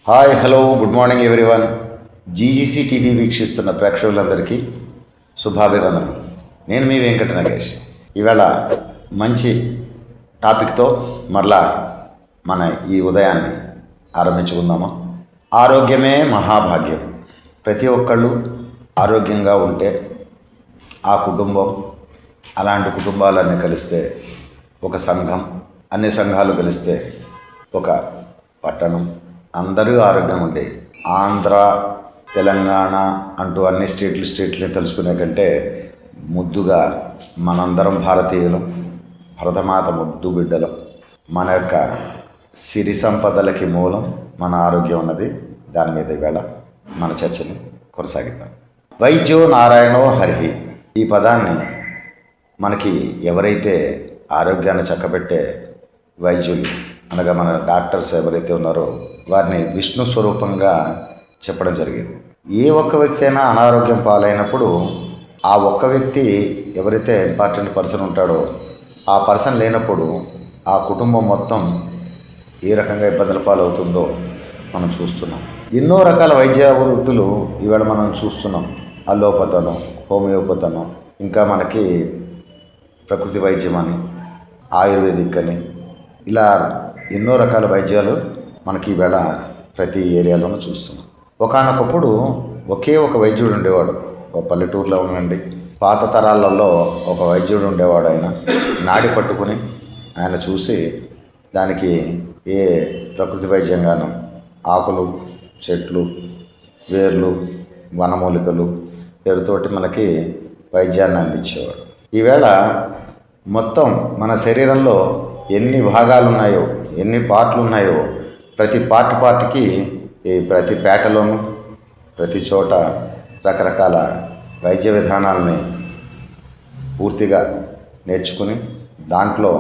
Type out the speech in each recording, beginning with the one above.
Hi hello good morning everyone. GGC TV వీక్షిస్తున్న ప్రేక్షకులందరికీ శుభాభివందనం. నేను మీ వెంకట నగేష్. ఇవాళ మంచి టాపిక్తో మరలా మన ఈ ఉదయాన్ని ఆరంభించుకుందాము. ఆరోగ్యమే మహాభాగ్యం. ప్రతి ఒక్కళ్ళు ఆరోగ్యంగా ఉంటే ఆ కుటుంబం, అలాంటి కుటుంబాలన్నీ కలిస్తే ఒక సంఘం, అన్ని సంఘాలు కలిస్తే ఒక పట్టణం, అందరూ ఆరోగ్యం ఉండే ఆంధ్ర తెలంగాణ అంటూ అన్ని స్టేట్లని తెలుసుకునే కంటే ముద్దుగా మనందరం భారతీయులం, భరతమాత ముద్దు బిడ్డలం. మన యొక్క సిరి సంపదలకి మూలం మన ఆరోగ్యం ఉన్నది. దాని మీద ఈవేళ మన చర్చని కొనసాగిద్దాం. వైద్యో నారాయణో హరిహి, ఈ పదాన్ని మనకి ఎవరైతే ఆరోగ్యాన్ని చక్కబెట్టే వైద్యులు అనగా మన డాక్టర్స్ ఎవరైతే ఉన్నారో వారిని విష్ణు స్వరూపంగా చెప్పడం జరిగింది. ఏ ఒక్క వ్యక్తి అయినా అనారోగ్యం పాలైనప్పుడు ఆ ఒక్క వ్యక్తి ఎవరైతే ఇంపార్టెంట్ పర్సన్ ఉంటాడో ఆ పర్సన్ లేనప్పుడు ఆ కుటుంబం మొత్తం ఏ రకంగా ఇబ్బందుల పాలవుతుందో మనం చూస్తున్నాం. ఎన్నో రకాల వైద్య వృత్తులు ఈవేళ మనం చూస్తున్నాం. అల్లోపతనం, హోమియోపతనం, ఇంకా మనకి ప్రకృతి వైద్యం అని, ఆయుర్వేదిక్ అని, ఇలా ఎన్నో రకాల వైద్యాలు మనకి ఈవేళ ప్రతి ఏరియాలోనూ చూస్తున్నాం. ఒకానొకప్పుడు ఒకే ఒక వైద్యుడు ఉండేవాడు. ఒక పల్లెటూరులో ఉండండి, పాత తరాలలో ఒక వైద్యుడు ఉండేవాడు. ఆయన నాడి పట్టుకుని ఆయన చూసి దానికి ఏ ప్రకృతి వైద్యంగాను ఆకులు, చెట్లు, వేర్లు, వనమూలికలు పేరుతోటి మనకి వైద్యాన్ని అందించేవాడు. ఈవేళ మొత్తం మన శరీరంలో ఎన్ని భాగాలు ఉన్నాయో, ఎన్ని పార్ట్లు ఉన్నాయో, ప్రతి పార్ట్కి ప్రతి పేటలోనూ ప్రతి చోట రకరకాల వైద్య విధానాలని పూర్తిగా నేర్చుకుని దాంట్లో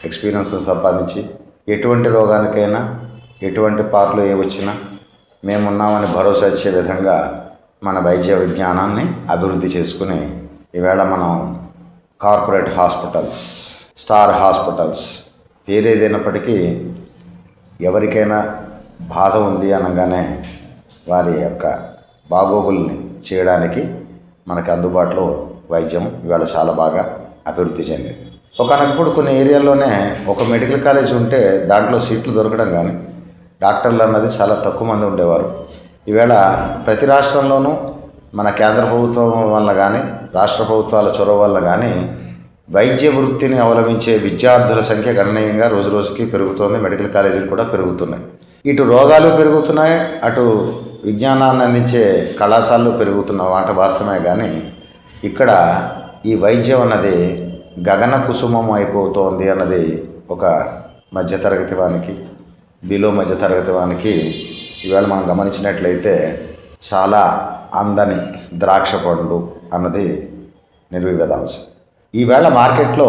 ఎక్స్పీరియన్స్ సంపాదించి ఎటువంటి రోగానికైనా ఎటువంటి పార్ట్లు ఏ వచ్చినా మేమున్నామని భరోసా ఇచ్చే విధంగా మన వైద్య విజ్ఞానాన్ని అభివృద్ధి చేసుకుని ఈవేళ మనం కార్పొరేట్ హాస్పిటల్స్, స్టార్ హాస్పిటల్స్ పేరేదైనప్పటికీ ఎవరికైనా బాధ ఉంది అనగానే వారి యొక్క బాగోగుల్ని చేయడానికి మనకు అందుబాటులో వైద్యం ఇవాళ చాలా బాగా అభివృద్ధి చెందింది. ఒకనప్పుడు కొన్ని ఏరియాల్లోనే ఒక మెడికల్ కాలేజ్ ఉంటే దాంట్లో సీట్లు దొరకడం కానీ డాక్టర్లు అన్నది చాలా తక్కువ మంది ఉండేవారు. ఈవేళ ప్రతి రాష్ట్రంలోనూ మన కేంద్ర ప్రభుత్వం వల్ల కానీ రాష్ట్ర ప్రభుత్వాల చొరవ వల్ల కానీ వైద్య వృత్తిని అవలంబించే విద్యార్థుల సంఖ్య గణనీయంగా రోజు రోజుకి పెరుగుతోంది. మెడికల్ కాలేజీలు కూడా పెరుగుతున్నాయి. ఇటు రోగాలు పెరుగుతున్నాయి, అటు విజ్ఞానాన్ని అందించే కళాశాలలు పెరుగుతున్న మాట వాస్తవమే. కానీ ఇక్కడ ఈ వైద్యం అన్నది గగన కుసుమం అయిపోతోంది అన్నది ఒక మధ్యతరగతి వానికి, బిలో మధ్యతరగతి వానికి ఈవేళ మనం గమనించినట్లయితే చాలా అందని ద్రాక్ష పండు అన్నది నిర్వివాదాంశం. ఈవేళ మార్కెట్లో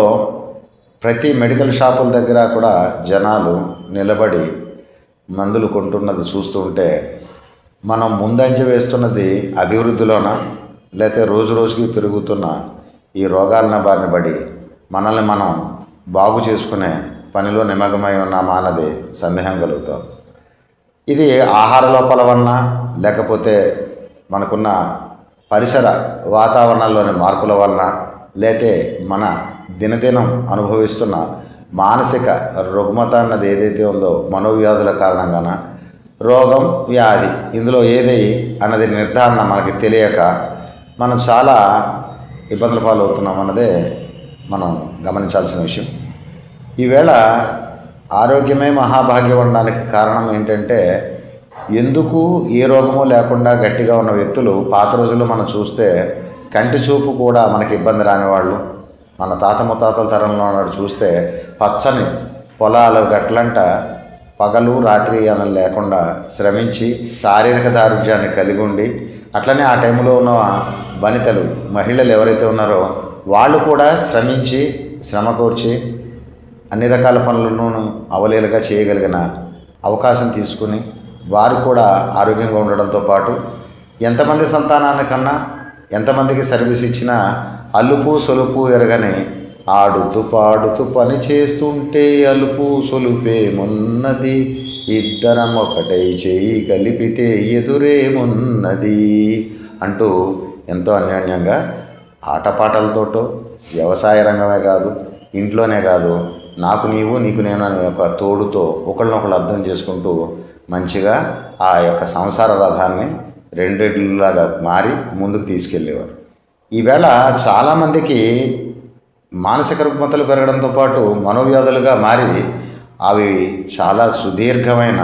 ప్రతి మెడికల్ షాపుల దగ్గర కూడా జనాలు నిలబడి మందులు కొంటున్నది చూస్తూ ఉంటే మనం ముందంజ వేస్తున్నది అభివృద్ధిలోన, లేకపోతే రోజు రోజుకి పెరుగుతున్న ఈ రోగాలను బారిన పడి మనల్ని మనం బాగు చేసుకునే పనిలో నిమగ్నమై ఉన్నామా అన్నది సందేహం కలుగుతుంది. ఇది ఆహార లోపాల వలన, లేకపోతే మనకున్న పరిసర వాతావరణంలోని మార్పుల వలన, లేతే మన దినదినం అనుభవిస్తున్న మానసిక రుగ్మత అన్నది ఏదైతే ఉందో మనోవ్యాధుల కారణంగాన రోగం, వ్యాధి ఇందులో ఏది అన్నది నిర్ధారణ మనకి తెలియక మనం చాలా ఇబ్బందుల పాలవుతున్నాం అన్నదే మనం గమనించాల్సిన విషయం. ఈవేళ ఆరోగ్యమే మహాభాగ్యం అనడానికి కారణం ఏంటంటే, ఎందుకు ఏ రోగము లేకుండా గట్టిగా ఉన్న వ్యక్తులు పాత రోజుల్లో మనం చూస్తే కంటి చూపు కూడా మనకి ఇబ్బంది రాని వాళ్ళు, మన తాత ముత్తాతల తరంలో ఉన్నాడు చూస్తే పచ్చని పొలాల గట్లంట పగలు రాత్రి అని లేకుండా శ్రమించి శారీరక దారుఢ్యాన్ని కలిగి ఉండి, అట్లనే ఆ టైంలో ఉన్న వనితలు, మహిళలు ఎవరైతే ఉన్నారో వాళ్ళు కూడా శ్రమించి శ్రమ కోర్చి అన్ని రకాల పనులను అవలీలగా చేయగలిగిన అవకాశం తీసుకుని వారు కూడా ఆరోగ్యంగా ఉండడంతో పాటు ఎంతమంది సంతానాన్ని కన్నా ఎంతమందికి సర్వీస్ ఇచ్చినా అలుపు సొలుపు ఎరగని ఆడుతూ పాడుతూ పని చేస్తుంటే అలుపు సొలుపే మొన్నది ఇద్దరం ఒకటై చేయి కలిపితే ఎదురేమున్నది అంటూ ఎంతో అన్యోన్యంగా ఆటపాటలతోటో వ్యవసాయ రంగమే కాదు, ఇంట్లోనే కాదు, నాకు నీవు నీకు నేను అనే ఒక తోడుతో ఒకళ్ళనొకళ్ళు అర్థం చేసుకుంటూ మంచిగా ఆ యొక్క సంసార రథాన్ని రెండేళ్లలాగా మారి ముందుకు తీసుకెళ్ళేవారు. ఈవేళ చాలామందికి మానసిక రుగ్మతలు పెరగడంతో పాటు మనోవ్యాధులుగా మారి అవి చాలా సుదీర్ఘమైన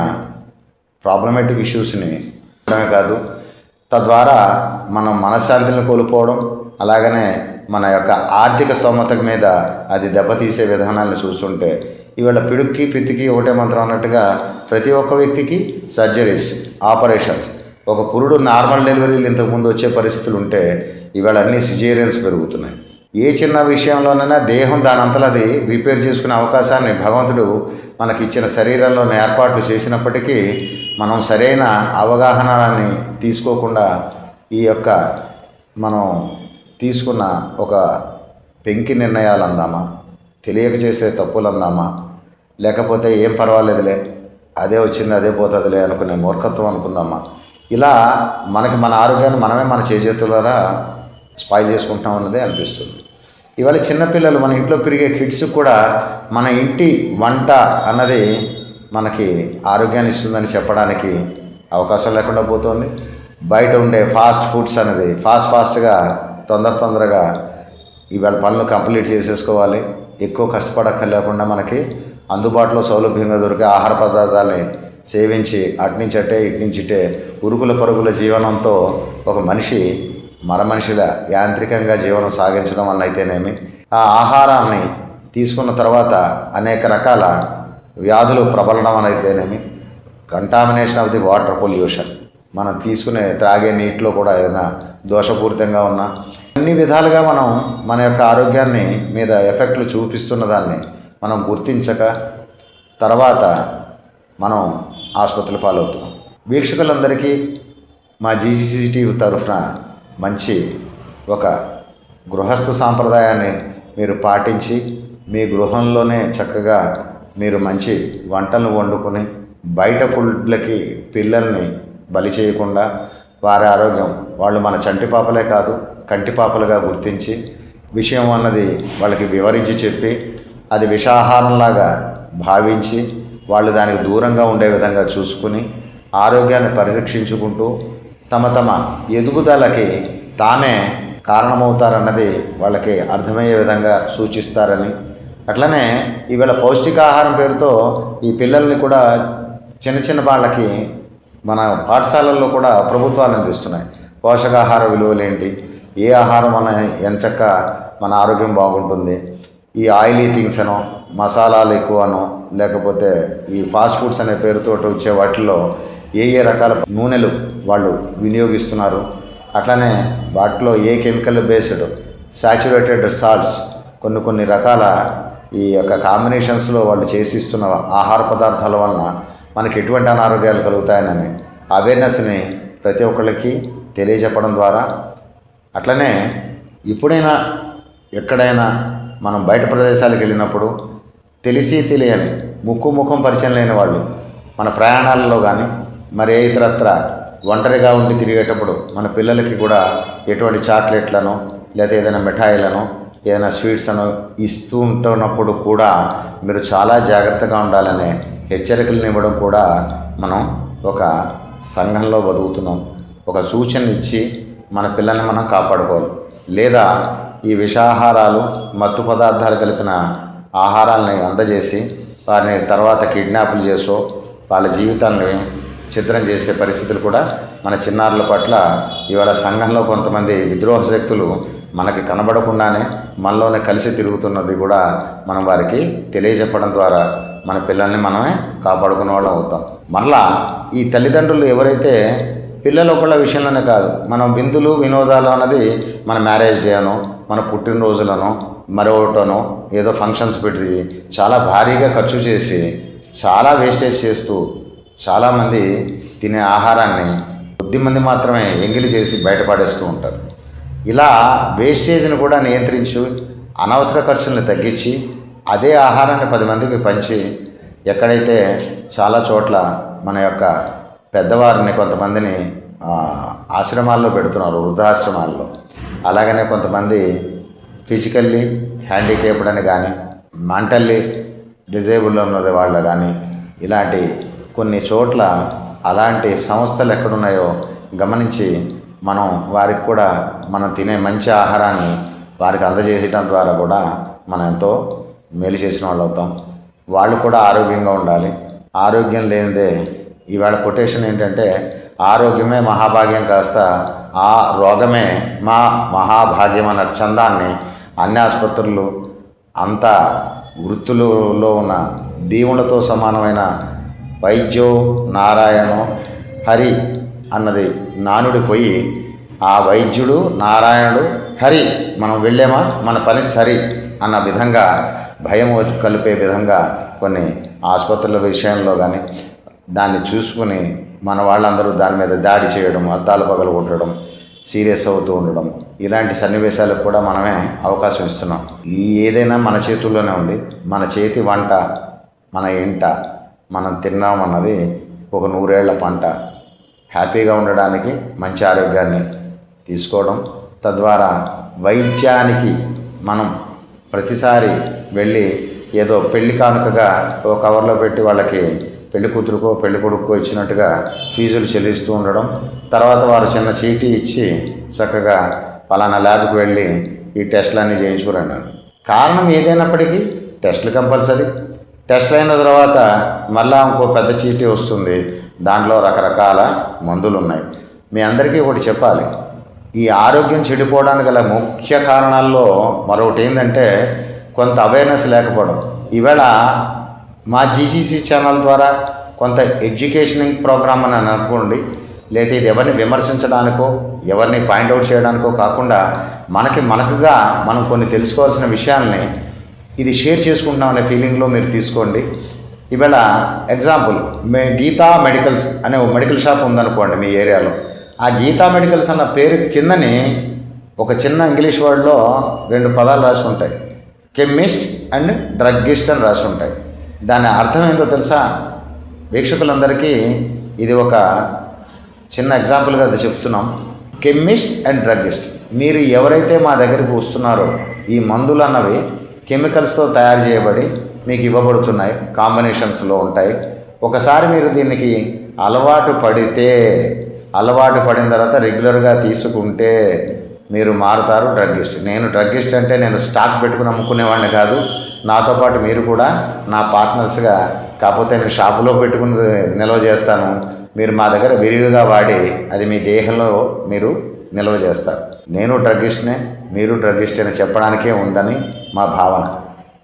ప్రాబ్లమేటిక్ ఇష్యూస్ని కాదు, తద్వారా మనం మనశ్శాంతిని కోల్పోవడం, అలాగనే మన యొక్క ఆర్థిక స్తోమత మీద అది దెబ్బతీసే విధానాలను చూస్తుంటే ఇవాళ పిడుక్కి పిత్తికి ఒకటే మంత్రం అన్నట్టుగా ప్రతి ఒక్క వ్యక్తికి సర్జరీస్, ఆపరేషన్స్. ఒక పురుడు నార్మల్ డెలివరీలు ఇంతకుముందు వచ్చే పరిస్థితులు ఉంటే ఇవాళ అన్ని సిజేరియన్స్ పెరుగుతున్నాయి. ఏ చిన్న విషయంలోనైనా దేహం దాని అంతలో అది రిపేర్ చేసుకునే అవకాశాన్ని భగవంతుడు మనకి ఇచ్చిన శరీరంలో ఏర్పాట్లు చేసినప్పటికీ మనం సరైన అవగాహనని తీసుకోకుండా ఈ యొక్క మనం తీసుకున్న ఒక పెంకి నిర్ణయాలు అందామా, తెలియక చేసే తప్పులు అందామా, లేకపోతే ఏం పర్వాలేదులే అదే వచ్చింది అదే పోతుందిలే అనుకునే మూర్ఖత్వం అనుకుందామా, ఇలా మనకి మన ఆరోగ్యాన్ని మనమే మన చేతులారా స్పాయిల్ చేసుకుంటాం అన్నదే అనిపిస్తుంది. ఇవాళ చిన్నపిల్లలు మన ఇంట్లో పెరిగే కిడ్స్ కూడా మన ఇంటి వంట అన్నది మనకి ఆరోగ్యాన్ని ఇస్తుందని చెప్పడానికి అవకాశం లేకుండా పోతుంది. బయట ఉండే ఫాస్ట్ ఫుడ్స్ అనేది ఫాస్ట్గా తొందరగా ఇవాళ పనులు కంప్లీట్ చేసేసుకోవాలి, ఎక్కువ కష్టపడక్కర్లేకుండా మనకి అందుబాటులో సౌలభ్యంగా దొరికే ఆహార పదార్థాలని సేవించి అట్నుంచి అట్టే ఇట్నుంచిటే ఉరుకుల పరుగుల జీవనంతో ఒక మనిషి మనిషిలా యాంత్రికంగా జీవనం సాగించడం వల్ల అయితేనేమి, ఆ ఆహారాన్ని తీసుకున్న తర్వాత అనేక రకాల వ్యాధులు ప్రబలడం అయితేనేమి, contamination of the water pollution, మనం తీసుకునే త్రాగే నీటిలో కూడా ఏదైనా దోషపూరితంగా ఉన్నా అన్ని విధాలుగా మనం మన యొక్క ఆరోగ్యాన్ని మీద ఎఫెక్ట్లు చూపిస్తున్న దాన్ని మనం గుర్తించక తర్వాత మనం ఆసుపత్రుల పాలవుతున్నాం. వీక్షకులందరికీ మా జీసీసీ టీవీ తరఫున మంచి ఒక గృహస్థ సాంప్రదాయాన్ని మీరు పాటించి మీ గృహంలోనే చక్కగా మీరు మంచి వంటలు వండుకొని బయట ఫుడ్లకి పిల్లల్ని బలి చేయకుండా వారి ఆరోగ్యం వాళ్ళు మన చంటి పాపలే కాదు కంటి పాపలుగా గుర్తించి విషయం అన్నది వాళ్ళకి వివరించి చెప్పి అది విషాహారంలాగా భావించి వాళ్ళు దానికి దూరంగా ఉండే విధంగా చూసుకుని ఆరోగ్యాన్ని పరిరక్షించుకుంటూ తమ ఎదుగుదలకి తామే కారణమవుతారన్నది వాళ్ళకి అర్థమయ్యే విధంగా సూచిస్తారని, అట్లనే ఈవేళ పౌష్టికాహారం పేరుతో ఈ పిల్లల్ని కూడా చిన్న వాళ్ళకి మన పాఠశాలల్లో కూడా ప్రభుత్వాలు అందిస్తున్నాయి. పోషకాహార విలువలేంటి, ఏ ఆహారం మన ఎంచక్క మన ఆరోగ్యం బాగుంటుంది, ఈ ఆయిలీ థింగ్స్ అనో మసాలాలు ఎక్కువనో లేకపోతే ఈ ఫాస్ట్ ఫుడ్స్ అనే పేరుతో వచ్చే వాటిల్లో ఏ రకాల నూనెలు వాళ్ళు వినియోగిస్తున్నారు, అట్లనే వాటిలో ఏ కెమికల్ బేస్డ్ సాచురేటెడ్ సాల్ట్స్ కొన్ని రకాల ఈ యొక్క కాంబినేషన్స్లో వాళ్ళు చేసిస్తున్న ఆహార పదార్థాల వలన మనకి ఎటువంటి అనారోగ్యాలు కలుగుతాయని అవేర్నెస్ని ప్రతి ఒక్కళ్ళకి తెలియజెప్పడం ద్వారా, అట్లనే ఎప్పుడైనా ఎక్కడైనా మనం బయట ప్రదేశాలకు వెళ్ళినప్పుడు తెలిసి తెలియని ముఖం పరిచయం లేని వాళ్ళు మన ప్రయాణాలలో కానీ మరి ఇతరత్ర ఒంటరిగా ఉండి తిరిగేటప్పుడు మన పిల్లలకి కూడా ఎటువంటి చాక్లెట్లను లేదా ఏదైనా మిఠాయిలను ఏదైనా స్వీట్స్ అను ఇస్తూ ఉంటున్నప్పుడు కూడా మీరు చాలా జాగ్రత్తగా ఉండాలనే హెచ్చరికలను ఇవ్వడం కూడా మనం ఒక సంఘంలో బతుకుతున్నాం. ఒక సూచన ఇచ్చి మన పిల్లల్ని మనం కాపాడుకోవాలి. లేదా ఈ విషాహారాలు మత్తు పదార్థాలు కలిపిన ఆహారాలని అందజేసి వారిని తర్వాత కిడ్నాపులు చేసో వాళ్ళ జీవితాన్ని చిత్రం చేసే పరిస్థితులు కూడా మన చిన్నారుల పట్ల ఇవాళ సంఘంలో కొంతమంది విద్రోహ శక్తులు మనకి కనబడకుండానే మనలోనే కలిసి తిరుగుతున్నది కూడా మనం వారికి తెలియజెప్పడం ద్వారా మన పిల్లల్ని మనమే కాపాడుకునే వాళ్ళం అవుతాం. మరలా ఈ తల్లిదండ్రులు ఎవరైతే పిల్లలు ఒకళ్ళ విషయంలోనే కాదు, మనం విందులు వినోదాలు అన్నది మన మ్యారేజ్ డే అనో మన పుట్టినరోజులను మరొకటనో ఏదో ఫంక్షన్స్ పెట్టి చాలా భారీగా ఖర్చు చేసి చాలా వేస్టేజ్ చేస్తూ చాలామంది తినే ఆహారాన్ని కొద్దిమంది మాత్రమే ఎంగిలి చేసి బయటపడేస్తూ ఉంటారు. ఇలా వేస్టేజ్ని కూడా నియంత్రించి అనవసర ఖర్చులను తగ్గించి అదే ఆహారాన్ని 10 మందికి పంచి ఎక్కడైతే చాలా చోట్ల మన యొక్క పెద్దవారిని కొంతమందిని ఆశ్రమాల్లో పెడుతున్నారు, వృద్ధాశ్రమాల్లో. అలాగనే కొంతమంది ఫిజికల్లీ హ్యాండిక్యాప్డ్ అని కానీ, మెంటల్లీ డిజేబుల్ ఉన్నది వాళ్ళు కానీ, ఇలాంటి కొన్ని చోట్ల అలాంటి సంస్థలు ఎక్కడున్నాయో గమనించి మనం వారికి కూడా మనం తినే మంచి ఆహారాన్ని వారికి అందజేయడం ద్వారా కూడా మనం ఎంతో మేలు చేసిన వాళ్ళు అవుతాం. వాళ్ళు కూడా ఆరోగ్యంగా ఉండాలి. ఆరోగ్యం లేనిదే ఇవాళ కొటేషన్ ఏంటంటే, ఆరోగ్యమే మహాభాగ్యం కాస్త ఆ రోగమే మా మహాభాగ్యం అన్న చందాన్ని అన్ని ఆసుపత్రులు అంత వృత్తులలో ఉన్న దేవుళ్ళతో సమానమైన వైద్యో నారాయణో హరి అన్నది నానుడి పోయి, ఆ వైద్యుడు నారాయణుడు హరి, మనం వెళ్ళామా మన పని సరి అన్న విధంగా భయం కలిపే విధంగా కొన్ని ఆసుపత్రుల విషయంలో కానీ దాన్ని చూసుకుని మన వాళ్ళందరూ దాని మీద దాడి చేయడం, అద్దాలు పగలు కొట్టడం, సీరియస్ అవుతూ ఉండడం, ఇలాంటి సన్నివేశాలకు కూడా మనమే అవకాశం ఇస్తున్నాం. ఏదైనా మన చేతుల్లోనే ఉంది. మన చేతి వంట మన ఇంట మనం తిన్నామన్నది ఒక 100 ఏళ్ల పంట. హ్యాపీగా ఉండడానికి మంచి ఆరోగ్యాన్ని తీసుకోవడం, తద్వారా వైద్యానికి మనం ప్రతిసారి వెళ్ళి ఏదో పెళ్లి కానుకగా ఒక కవర్లో పెట్టి వాళ్ళకి పెళ్లి కూతురుకో పెళ్లి కొడుకో ఇచ్చినట్టుగా ఫీజులు చెల్లిస్తూ ఉండడం, తర్వాత వారు చిన్న చీటీ ఇచ్చి చక్కగా పలానా ల్యాబ్కి వెళ్ళి ఈ టెస్టులన్నీ చేయించుకురండి. కారణం ఏదైనప్పటికీ టెస్టులు కంపల్సరీ. టెస్ట్లు అయిన తర్వాత మళ్ళీ ఇంకో పెద్ద చీటీ వస్తుంది, దాంట్లో రకరకాల మందులు ఉన్నాయి. మీ అందరికీ ఒకటి చెప్పాలి, ఈ ఆరోగ్యం చెడిపోవడానికి గల ముఖ్య కారణాల్లో మరొకటి ఏంటంటే కొంత అవేర్నెస్ లేకపోవడం. ఈవేళ మా జీసీసీ ఛానల్ ద్వారా కొంత ఎడ్యుకేషనింగ్ ప్రోగ్రామ్ అని అనుకోండి, లేకపోతే ఇది ఎవరిని విమర్శించడానికో ఎవరిని పాయింట్అవుట్ చేయడానికో కాకుండా మనకుగా మనం కొన్ని తెలుసుకోవాల్సిన విషయాల్ని ఇది షేర్ చేసుకుంటున్నాం అనే ఫీలింగ్లో మీరు తీసుకోండి. ఈవేళ ఎగ్జాంపుల్, గీతా మెడికల్స్ అనే ఒక మెడికల్ షాప్ ఉందనుకోండి మీ ఏరియాలో. ఆ గీతా మెడికల్స్ అన్న పేరు కిందని ఒక చిన్న ఇంగ్లీష్ వర్డ్లో 2 పదాలు రాసి ఉంటాయి, కెమిస్ట్ అండ్ డ్రగ్గిస్ట్ అని రాసి ఉంటాయి. దాని అర్థం ఏంటో తెలుసా? వీక్షకులందరికీ ఇది ఒక చిన్న ఎగ్జాంపుల్గా అది చెప్తున్నాం. కెమిస్ట్ అండ్ డ్రగ్గిస్ట్, మీరు ఎవరైతే మా దగ్గరికి వస్తున్నారో ఈ మందులు అన్నవి కెమికల్స్తో తయారు చేయబడి మీకు ఇవ్వబడుతున్నాయి, కాంబినేషన్స్లో ఉంటాయి. ఒకసారి మీరు దీనికి అలవాటు పడిన తర్వాత రెగ్యులర్గా తీసుకుంటే మీరు మారుతారు డ్రగ్గిస్ట్. నేను డ్రగ్గిస్ట్ అంటే నేను స్టాక్ పెట్టుకుని అమ్ముకునేవాడిని కాదు. నాతో పాటు మీరు కూడా నా పార్ట్నర్స్గా, కాకపోతే నేను షాపులో పెట్టుకుని నిల్వ చేస్తాను, మీరు మా దగ్గర విరివిగా వాడి అది మీ దేహంలో మీరు నిల్వ చేస్తారు. నేను డ్రగ్గిస్ట్నే, మీరు డ్రగ్గిస్ట్ అని చెప్పడానికే ఉందని మా భావన.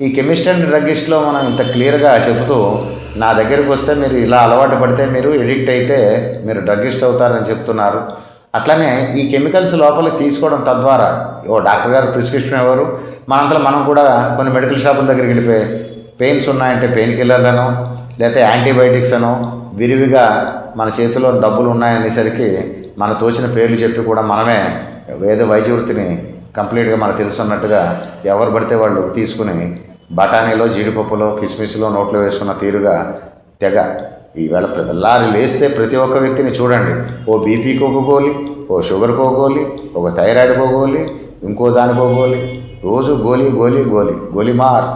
ఈ కెమిస్ట్ అండ్ డ్రగ్గిస్ట్లో మనం ఇంత క్లియర్గా చెబుతూ నా దగ్గరికి వస్తే మీరు ఇలా అలవాటు పడితే మీరు ఎడిక్ట్ అయితే మీరు డ్రగ్గిస్ట్ అవుతారని చెప్తున్నారు. అట్లనే ఈ కెమికల్స్ లోపలికి తీసుకోవడం తద్వారా డాక్టర్ గారు ప్రిస్క్రిప్షన్ ఎవరు, మనంతలో మనం కూడా కొన్ని మెడికల్ షాపుల దగ్గరికి వెళ్ళిపోయి పెయిన్స్ ఉన్నాయంటే పెయిన్ కిల్లర్లను లేకపోతే యాంటీబయాటిక్స్ అనో విరివిగా మన చేతిలో డబ్బులు ఉన్నాయనేసరికి మన తోచిన పేర్లు చెప్పి కూడా మనమే వేద వైద్య వృత్తిని కంప్లీట్గా మనకు తెలుసున్నట్టుగా ఎవరు పడితే వాళ్ళు తీసుకుని బఠానీలో జీడిపప్పులో కిస్మిస్లో నోట్లో వేసుకున్న తీరుగా తెగ ఈవేళ లారీ లేస్తే ప్రతి ఒక్క వ్యక్తిని చూడండి, ఓ బీపీకి ఒక గోలి, ఓ షుగర్కి ఒక గోలి, ఒక థైరాయిడ్కి ఒక గోలి, ఇంకో దానికి ఒక గోలి, రోజు గోలీమార్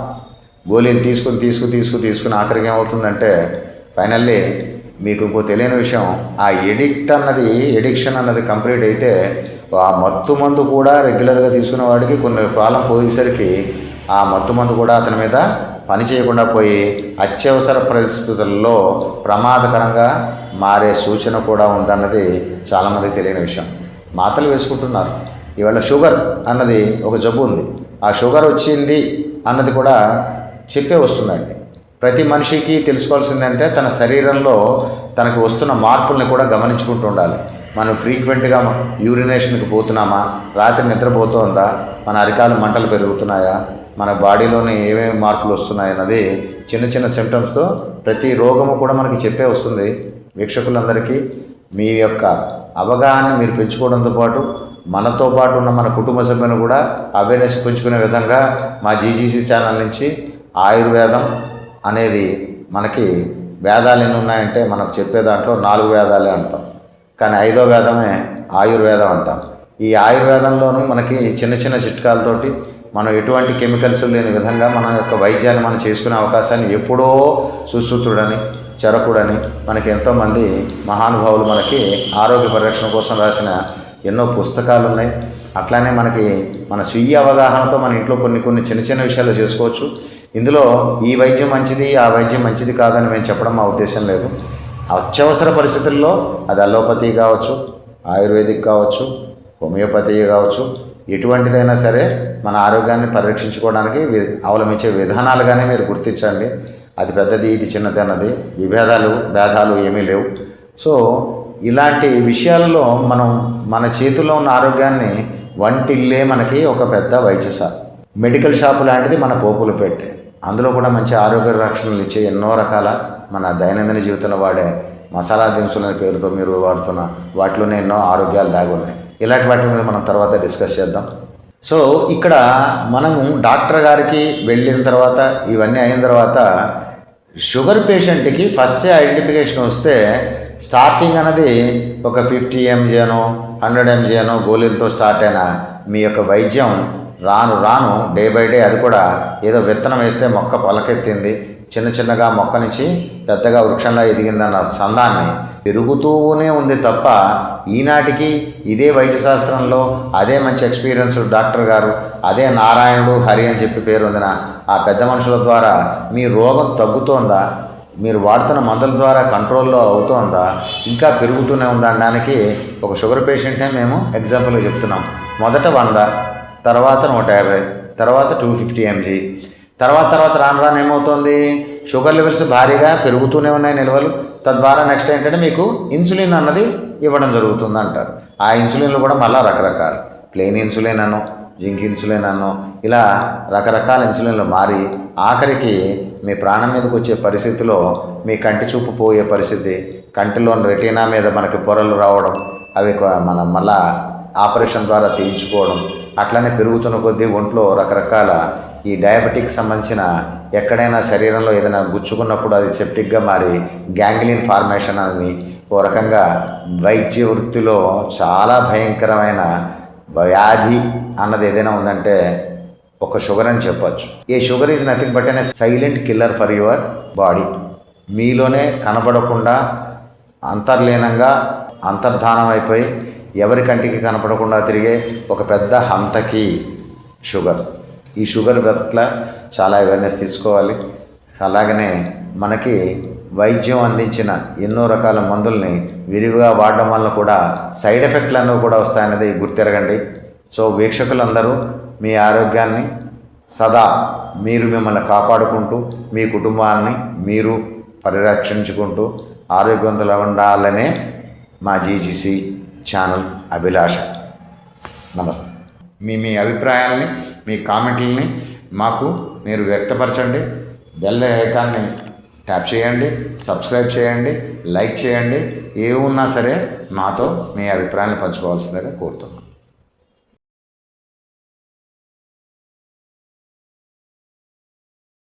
గోళీలు తీసుకుని ఆఖరికి ఏమవుతుందంటే ఫైనల్లీ మీకు ఇంకో తెలియని విషయం, ఆ ఎడిక్షన్ అన్నది కంప్లీట్ అయితే ఆ మత్తు మందు కూడా రెగ్యులర్గా తీసుకునే వాడికి కొన్ని కాలం పోయేసరికి ఆ మత్తు మందు కూడా అతని మీద పని చేయకుండా పోయి అత్యవసర పరిస్థితుల్లో ప్రమాదకరంగా మారే సూచన కూడా ఉందన్నది చాలామందికి తెలియని విషయం. మాత్రలు వేసుకుంటున్నారు. ఇవాళ షుగర్ అన్నది ఒక జబ్బు ఉంది, ఆ షుగర్ వచ్చింది అన్నది కూడా చెప్పే వస్తుందండి. ప్రతి మనిషికి తెలుసుకోవాల్సిందంటే తన శరీరంలో తనకు వస్తున్న మార్పుల్ని కూడా గమనించుకుంటూ ఉండాలి. మనం ఫ్రీక్వెంట్గా యూరినేషన్కి పోతున్నామా, రాత్రి నిద్రపోతుందా, మన అరికాలు మంటలు పెరుగుతున్నాయా, మన బాడీలోని ఏమేమి మార్పులు వస్తున్నాయన్నది చిన్న సిమ్టమ్స్తో ప్రతి రోగము కూడా మనకి చెప్పే వస్తుంది. వీక్షకులందరికీ మీ యొక్క అవగాహన మీరు పెంచుకోవడంతో పాటు మనతో పాటు ఉన్న మన కుటుంబ సభ్యులను కూడా అవేర్నెస్ పెంచుకునే విధంగా మా జీజీసీ ఛానల్ నుంచి ఆయుర్వేదం అనేది మనకి వేదాలు ఎన్ని ఉన్నాయంటే మనకు చెప్పే దాంట్లో 4 వేదాలే అంటాం, కానీ 5వ వేదమే ఆయుర్వేదం అంటాం. ఈ ఆయుర్వేదంలోనూ మనకి చిన్న చిన్న చిట్కాలతోటి మనం ఎటువంటి కెమికల్స్ లేని విధంగా మన యొక్క వైద్యాన్ని మనం చేసుకునే అవకాశాన్ని ఎప్పుడో సుశ్రుతుడని, చరకుడని మనకి ఎంతోమంది మహానుభావులు మనకి ఆరోగ్య పరిరక్షణ కోసం రాసిన ఎన్నో పుస్తకాలు ఉన్నాయి. అట్లానే మనకి మన స్వీయ అవగాహనతో మన ఇంట్లో కొన్ని చిన్న చిన్న విషయాలు చేసుకోవచ్చు. ఇందులో ఈ వైద్యం మంచిది, ఆ వైద్యం మంచిది కాదని మేము చెప్పడం మా ఉద్దేశం లేదు. అత్యవసర పరిస్థితుల్లో అది అలోపతి కావచ్చు, ఆయుర్వేదిక్ కావచ్చు, హోమియోపతి కావచ్చు, ఎటువంటిదైనా సరే మన ఆరోగ్యాన్ని పరిరక్షించుకోవడానికి అవలంబించే విధానాలుగానే మీరు గుర్తించండి. అది పెద్దది, ఇది చిన్నది అన్నది భేదాలు ఏమీ లేవు. సో ఇలాంటి విషయాలలో మనం మన చేతుల్లో ఉన్న ఆరోగ్యాన్ని వంటిల్లే మనకి ఒక పెద్ద వైద్యశాల, మెడికల్ షాపు లాంటిది మన పోపులు పెట్టే. అందులో కూడా మంచి ఆరోగ్య రక్షణలు ఇచ్చే ఎన్నో రకాల మన దైనందిన జీవితంలో వాడే మసాలా దినుసుల పేరుతో మీరు వాడుతున్న వాటిలోనే ఎన్నో ఆరోగ్యాలు దాగి ఉన్నాయి. ఇలాంటి వాటి మీద మనం తర్వాత డిస్కస్ చేద్దాం. సో ఇక్కడ మనము డాక్టర్ గారికి వెళ్ళిన తర్వాత ఇవన్నీ అయిన తర్వాత షుగర్ పేషెంట్కి ఫస్ట్ ఐడెంటిఫికేషన్ వస్తే స్టార్టింగ్ అన్నది ఒక 50 mg అనో 100 mg అనో గోళీలతో స్టార్ట్ అయిన మీ యొక్క వైద్యం రాను రాను డే బై డే అది కూడా ఏదో విత్తనం వేస్తే మొక్క పలకెత్తింది, చిన్నగా మొక్క నుంచి పెద్దగా వృక్షంలా ఎదిగిందన్న సందాన్ని పెరుగుతూనే ఉంది తప్ప ఈనాటికి ఇదే వైద్యశాస్త్రంలో అదే మంచి ఎక్స్పీరియన్స్ డాక్టర్ గారు, అదే నారాయణుడు హరి అని చెప్పి పేరు ఉందిన ఆ పెద్ద మనుషుల ద్వారా మీ రోగం తగ్గుతోందా, మీరు వాడుతున్న మందుల ద్వారా కంట్రోల్లో అవుతోందా, ఇంకా పెరుగుతూనే ఉందా అనడానికి ఒక షుగర్ పేషెంట్నే మేము ఎగ్జాంపుల్గా చెప్తున్నాం. మొదట 100, తర్వాత 150, తర్వాత 250 mg, తర్వాత రాను ఏమవుతుంది, షుగర్ లెవెల్స్ భారీగా పెరుగుతూనే ఉన్నాయి నిల్వలు. తద్వారా నెక్స్ట్ ఏంటంటే మీకు ఇన్సులిన్ అన్నది ఇవ్వడం జరుగుతుంది అంటారు. ఆ ఇన్సులిన్లు కూడా మళ్ళీ రకరకాలు, ప్లెయిన్ ఇన్సులిన్ అను, జింక్ ఇన్సులిన్ అను, ఇలా రకరకాల ఇన్సులిన్లు మారి ఆఖరికి మీ ప్రాణం మీదకి వచ్చే పరిస్థితిలో మీ కంటి చూపు పోయే పరిస్థితి, కంటిలోని రెటీనా మీద మనకి పొరలు రావడం, అవి మనం మళ్ళా ఆపరేషన్ ద్వారా తీయించుకోవడం, అట్లనే పెరుగుతున్న కొద్దీ ఒంట్లో రకరకాల ఈ డయాబెటిక్ సంబంధించిన ఎక్కడైనా శరీరంలో ఏదైనా గుచ్చుకున్నప్పుడు అది సెప్టిక్గా మారి గ్యాంగ్లిన్ ఫార్మేషన్ అని ఓ రకంగా వైద్య వృత్తిలో చాలా భయంకరమైన వ్యాధి అన్నది ఏదైనా ఉందంటే ఒక షుగర్ అని చెప్పచ్చు. ఈ షుగర్ ఈజ్ నథింగ్ బట్ అనే silent killer for your body. మీలోనే కనపడకుండా అంతర్లీనంగా అంతర్ధానం అయిపోయి ఎవరి కంటికి కనపడకుండా తిరిగే ఒక పెద్ద హంతకి షుగర్. ఈ షుగర్ పట్ల చాలా అవేర్నెస్ తీసుకోవాలి. అలాగనే మనకి వైద్యం అందించిన ఎన్నో రకాల మందుల్ని విరివిగా వాడడం వల్ల కూడా సైడ్ ఎఫెక్ట్లు అనేవి కూడా వస్తాయన్నది గుర్తెరగండి. సో వీక్షకులందరూ మీ ఆరోగ్యాన్ని సదా మీరు మిమ్మల్ని కాపాడుకుంటూ మీ కుటుంబాన్ని మీరు పరిరక్షించుకుంటూ ఆరోగ్యవంతులు ఉండాలనే మా జీజీసీ ఛానల్ అభిలాష. నమస్తే. మీ అభిప్రాయాలని, మీ కామెంట్లని మాకు మీరు వ్యక్తపరచండి. బెల్ ఐకాన్ని ట్యాప్ చేయండి, సబ్స్క్రైబ్ చేయండి, లైక్ చేయండి. ఏ ఉన్నా సరే నాతో మీ అభిప్రాయాన్ని పంచుకోవాల్సిందిగా కోరుతున్నాను.